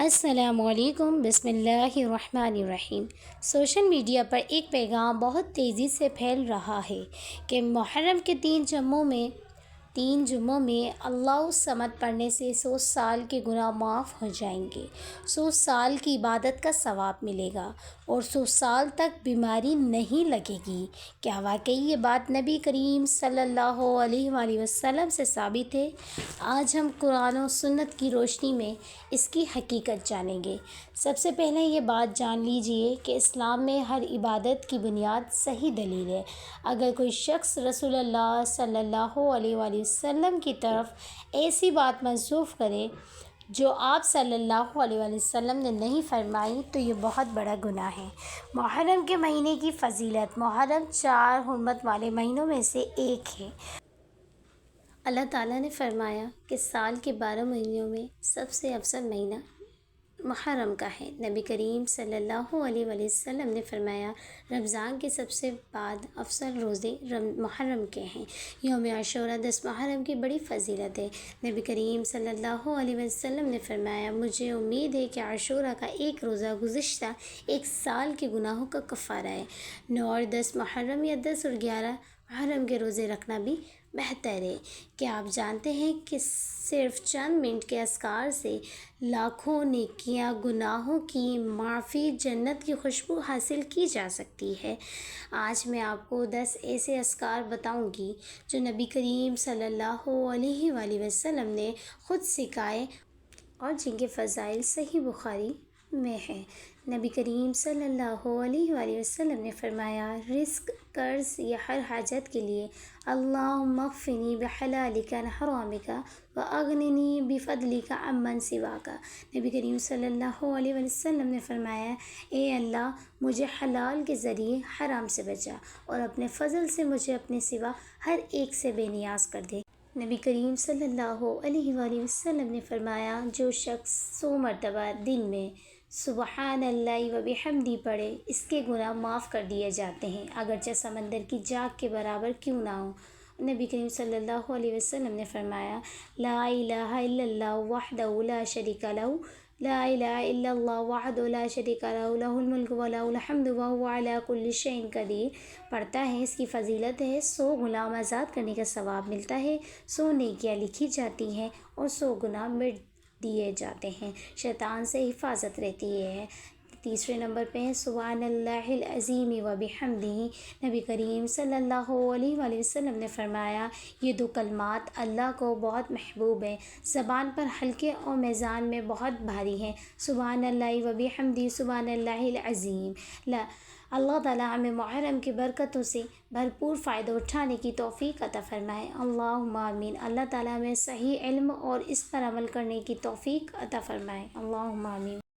السلام علیکم، بسم اللہ الرحمن الرحیم۔ سوشل میڈیا پر ایک پیغام بہت تیزی سے پھیل رہا ہے کہ محرم کے تین جمعوں میں اللہ الصمد پڑھنے سے 100 سال کے گناہ معاف ہو جائیں گے، 100 سال کی عبادت کا ثواب ملے گا اور 100 سال تک بیماری نہیں لگے گی۔ کیا واقعی یہ بات نبی کریم صلی اللہ علیہ وآلہ وسلم سے ثابت ہے؟ آج ہم قرآن و سنت کی روشنی میں اس کی حقیقت جانیں گے۔ سب سے پہلے یہ بات جان لیجئے کہ اسلام میں ہر عبادت کی بنیاد صحیح دلیل ہے۔ اگر کوئی شخص رسول اللہ صلی اللہ علیہ وآلہ وسلم کی طرف ایسی بات منسوب کرے جو آپ صلی اللہ علیہ وآلہ وسلم نے نہیں فرمائی تو یہ بہت بڑا گناہ ہے۔ محرم کے مہینے کی فضیلت۔ محرم 4 حرمت والے مہینوں میں سے ایک ہے۔ اللہ تعالیٰ نے فرمایا کہ سال کے 12 مہینوں میں سب سے افضل مہینہ محرم کا ہے۔ نبی کریم صلی اللہ علیہ وآلہ وسلم نے فرمایا رمضان کے سب سے بعد افضل روزے محرم کے ہیں۔ یوم عاشوراء 10 محرم کی بڑی فضیلت ہے۔ نبی کریم صلی اللہ علیہ وسلم نے فرمایا مجھے امید ہے کہ عاشوراء کا ایک روزہ گزشتہ ایک سال کے گناہوں کا کفارہ ہے۔ 9 اور 10 محرم یا 10 اور 11 محرم کے روزے رکھنا بھی بہتر ہے۔ کیا آپ جانتے ہیں کہ صرف چند منٹ کے اذکار سے لاکھوں نیکیاں، گناہوں کی معافی، جنت کی خوشبو حاصل کی جا سکتی ہے؟ آج میں آپ کو 10 ایسے اذکار بتاؤں گی جو نبی کریم صلی اللہ علیہ وآلہ وسلم نے خود سکھائے اور جن کے فضائل صحیح بخاری میں ہیں۔ نبی کریم صلی اللہ علیہ وآلہ وسلم نے فرمایا رزق، قرض یا ہر حاجت کے لیے اللہم اکفنی بحلالک عن حرامک واغننی بفضلک عمن سواک۔ نبی کریم صلی اللہ علیہ وآلہ وسلم نے فرمایا اے اللہ مجھے حلال کے ذریعے حرام سے بچا اور اپنے فضل سے مجھے اپنے سوا ہر ایک سے بے نیاز کر دے۔ نبی کریم صلی اللہ علیہ وآلہ وسلم نے فرمایا جو شخص 100 مرتبہ دن میں سبحان اللہ و بحمدہ پڑھے اس کے گناہ معاف کر دیے جاتے ہیں، اگرچہ سمندر کی جھاگ کے برابر کیوں نہ ہو۔ نبی کریم صلی اللہ علیہ وسلم نے فرمایا لا الہ الا اللہ وحدہ لا شریک لہ، لا الہ الا اللہ وحدہ لا شریک لہ، لہ الملک و لہ الحمد وہو علی کل شیء قدیر پڑھتا ہے۔ اس کی فضیلت ہے 100 غلام آزاد کرنے کا ثواب ملتا ہے، 100 نیکیاں لکھی جاتی ہیں اور 100 گناہ مٹ دیے جاتے ہیں، شیطان سے حفاظت رہتی ہے۔ تیسرے نمبر پہ سبحان اللہ العظیم و بحمدہ۔ نبی کریم صلی اللہ علیہ وآلہ وسلم نے فرمایا یہ 2 کلمات اللہ کو بہت محبوب ہیں، زبان پر ہلکے اور میزان میں بہت بھاری ہیں۔ سبحان اللہ و بحمدہ، سبحان اللہ العظیم۔ اللہ تعالیٰ ہمیں محرم کی برکتوں سے بھرپور فائدہ اٹھانے کی توفیق عطا فرمائے۔ اللہم آمین۔ اللہ تعالیٰ ہمیں صحیح علم اور اس پر عمل کرنے کی توفیق عطا فرمائے۔ اللہم آمین۔